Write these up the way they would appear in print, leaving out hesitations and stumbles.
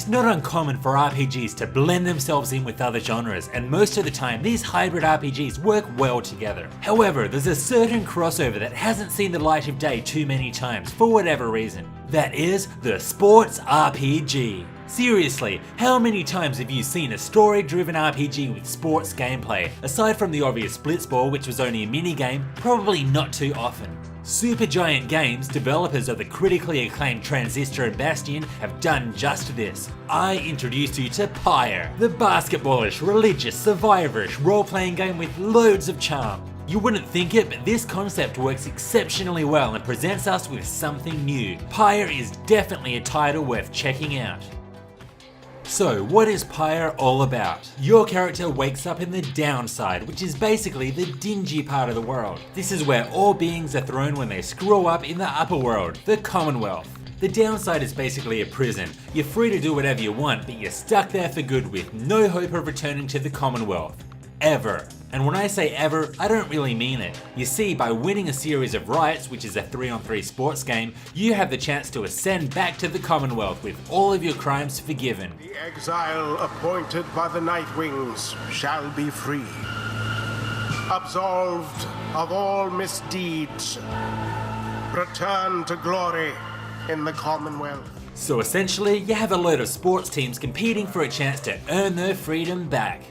It's not uncommon for RPGs to blend themselves in with other genres, and most of the time these hybrid RPGs work well together. However, there's a certain crossover that hasn't seen the light of day too many times for whatever reason. That is the sports RPG. Seriously, how many times have you seen a story-driven RPG with sports gameplay? Aside from the obvious Blitzball, which was only a minigame, probably not too often. Supergiant Games, developers of the critically acclaimed Transistor and Bastion, have done just this. I introduced you to Pyre, the basketballish, religious, survivorish role-playing game with loads of charm. You wouldn't think it, but this concept works exceptionally well and presents us with something new. Pyre is definitely a title worth checking out. So, what is Pyre all about? Your character wakes up in the downside, which is basically the dingy part of the world. This is where all beings are thrown when they screw up in the upper world, the Commonwealth. The downside is basically a prison. You're free to do whatever you want, but you're stuck there for good with no hope of returning to the Commonwealth. Ever. And when I say ever, I don't really mean it. You see, by winning a series of rights, which is a 3-on-3 sports game, you have the chance to ascend back to the Commonwealth with all of your crimes forgiven. The exile appointed by the Nightwings shall be free, absolved of all misdeeds, return to glory in the Commonwealth. So essentially, you have a load of sports teams competing for a chance to earn their freedom back.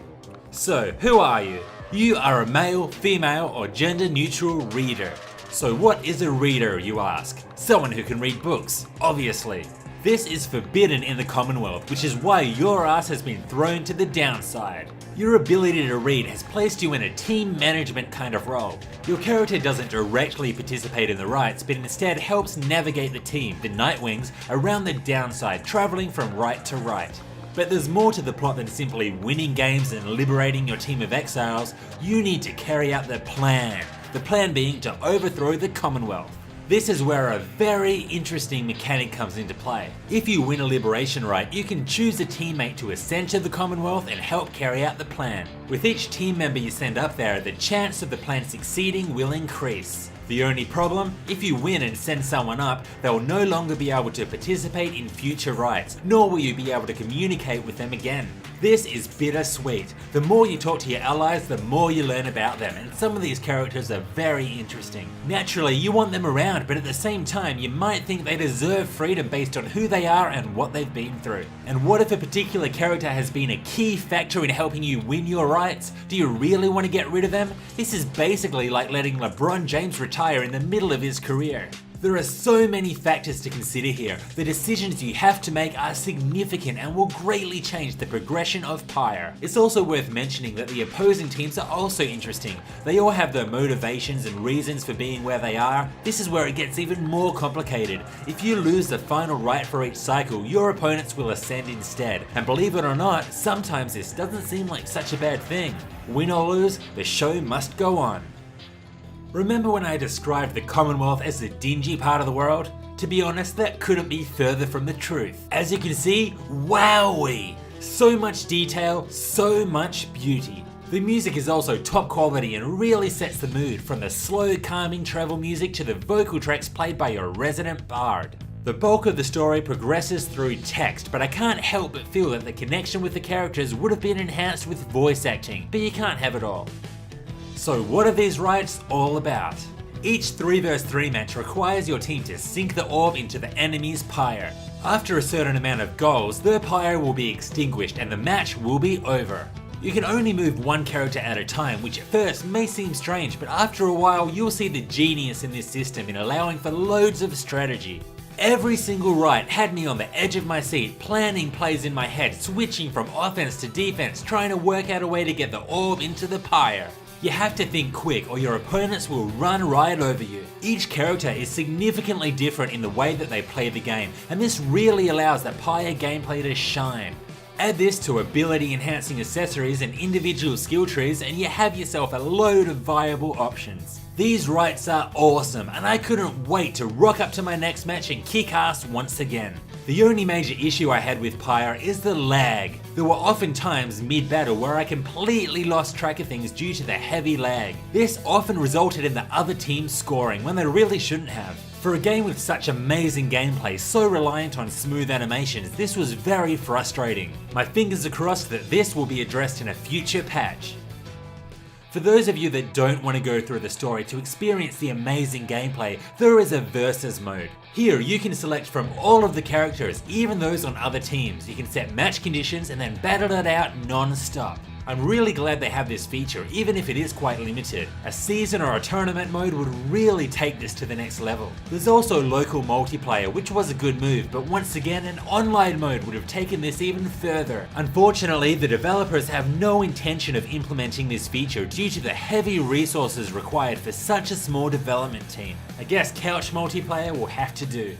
So, who are you? You are a male, female, or gender-neutral reader. So what is a reader, you ask? Someone who can read books, obviously. This is forbidden in the Commonwealth, which is why your ass has been thrown to the downside. Your ability to read has placed you in a team management kind of role. Your character doesn't directly participate in the rights, but instead helps navigate the team, the Nightwings, around the downside, traveling from right to right. But there's more to the plot than simply winning games and liberating your team of exiles. You need to carry out the plan. The plan being to overthrow the Commonwealth. This is where a very interesting mechanic comes into play. If you win a liberation right, you can choose a teammate to ascend to the Commonwealth and help carry out the plan. With each team member you send up there, the chance of the plan succeeding will increase. The only problem? If you win and send someone up, they'll no longer be able to participate in future rights, nor will you be able to communicate with them again. This is bittersweet. The more you talk to your allies, the more you learn about them, and some of these characters are very interesting. Naturally, you want them around, but at the same time, you might think they deserve freedom based on who they are and what they've been through. And what if a particular character has been a key factor in helping you win your rights? Do you really want to get rid of them? This is basically like letting LeBron James retire in the middle of his career. There are so many factors to consider here. The decisions you have to make are significant and will greatly change the progression of Pyre. It's also worth mentioning that the opposing teams are also interesting. They all have their motivations and reasons for being where they are. This is where it gets even more complicated. If you lose the final right for each cycle, your opponents will ascend instead. And believe it or not, sometimes this doesn't seem like such a bad thing. Win or lose, the show must go on. Remember when I described the Commonwealth as the dingy part of the world? To be honest, that couldn't be further from the truth. As you can see, wowee! So much detail, so much beauty. The music is also top quality and really sets the mood, from the slow, calming travel music to the vocal tracks played by your resident bard. The bulk of the story progresses through text, but I can't help but feel that the connection with the characters would have been enhanced with voice acting, but you can't have it all. So what are these rights all about? Each 3 vs 3 match requires your team to sink the orb into the enemy's pyre. After a certain amount of goals, the pyre will be extinguished and the match will be over. You can only move one character at a time, which at first may seem strange, but after a while you'll see the genius in this system in allowing for loads of strategy. Every single right had me on the edge of my seat, planning plays in my head, switching from offense to defense, trying to work out a way to get the orb into the pyre. You have to think quick or your opponents will run right over you. Each character is significantly different in the way that they play the game, and this really allows the Pyre gameplay to shine. Add this to ability enhancing accessories and individual skill trees and you have yourself a load of viable options. These rights are awesome and I couldn't wait to rock up to my next match and kick ass once again. The only major issue I had with Pyre is the lag. There were often times mid-battle where I completely lost track of things due to the heavy lag. This often resulted in the other team scoring when they really shouldn't have. For a game with such amazing gameplay, so reliant on smooth animations, this was very frustrating. My fingers are crossed that this will be addressed in a future patch. For those of you that don't want to go through the story to experience the amazing gameplay, there is a versus mode. Here you can select from all of the characters, even those on other teams. You can set match conditions and then battle it out non-stop. I'm really glad they have this feature, even if it is quite limited. A season or a tournament mode would really take this to the next level. There's also local multiplayer, which was a good move, but once again an online mode would have taken this even further. Unfortunately, the developers have no intention of implementing this feature due to the heavy resources required for such a small development team. I guess couch multiplayer will have to do.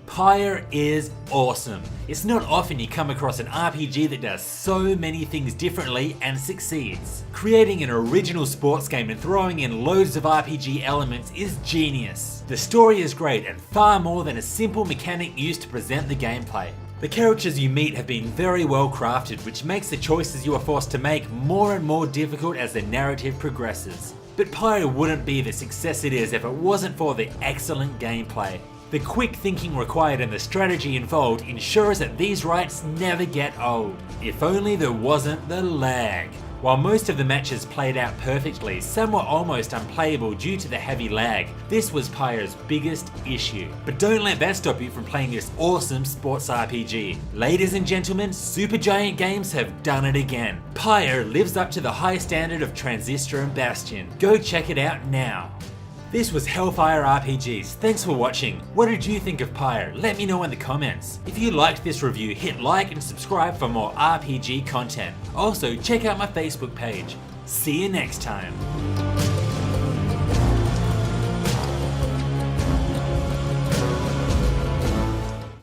Pyre is awesome. It's not often you come across an RPG that does so many things differently and succeeds. Creating an original sports game and throwing in loads of RPG elements is genius. The story is great and far more than a simple mechanic used to present the gameplay. The characters you meet have been very well crafted, which makes the choices you are forced to make more and more difficult as the narrative progresses. But Pyre wouldn't be the success it is if it wasn't for the excellent gameplay. The quick thinking required and the strategy involved ensures that these rights never get old. If only there wasn't the lag. While most of the matches played out perfectly, some were almost unplayable due to the heavy lag. This was Pyre's biggest issue. But don't let that stop you from playing this awesome sports RPG. Ladies and gentlemen, Supergiant Games have done it again. Pyre lives up to the high standard of Transistor and Bastion. Go check it out now. This was Hellfire RPGs. Thanks for watching. What did you think of Pyre? Let me know in the comments. If you liked this review, hit like and subscribe for more RPG content. Also, check out my Facebook page. See you next time.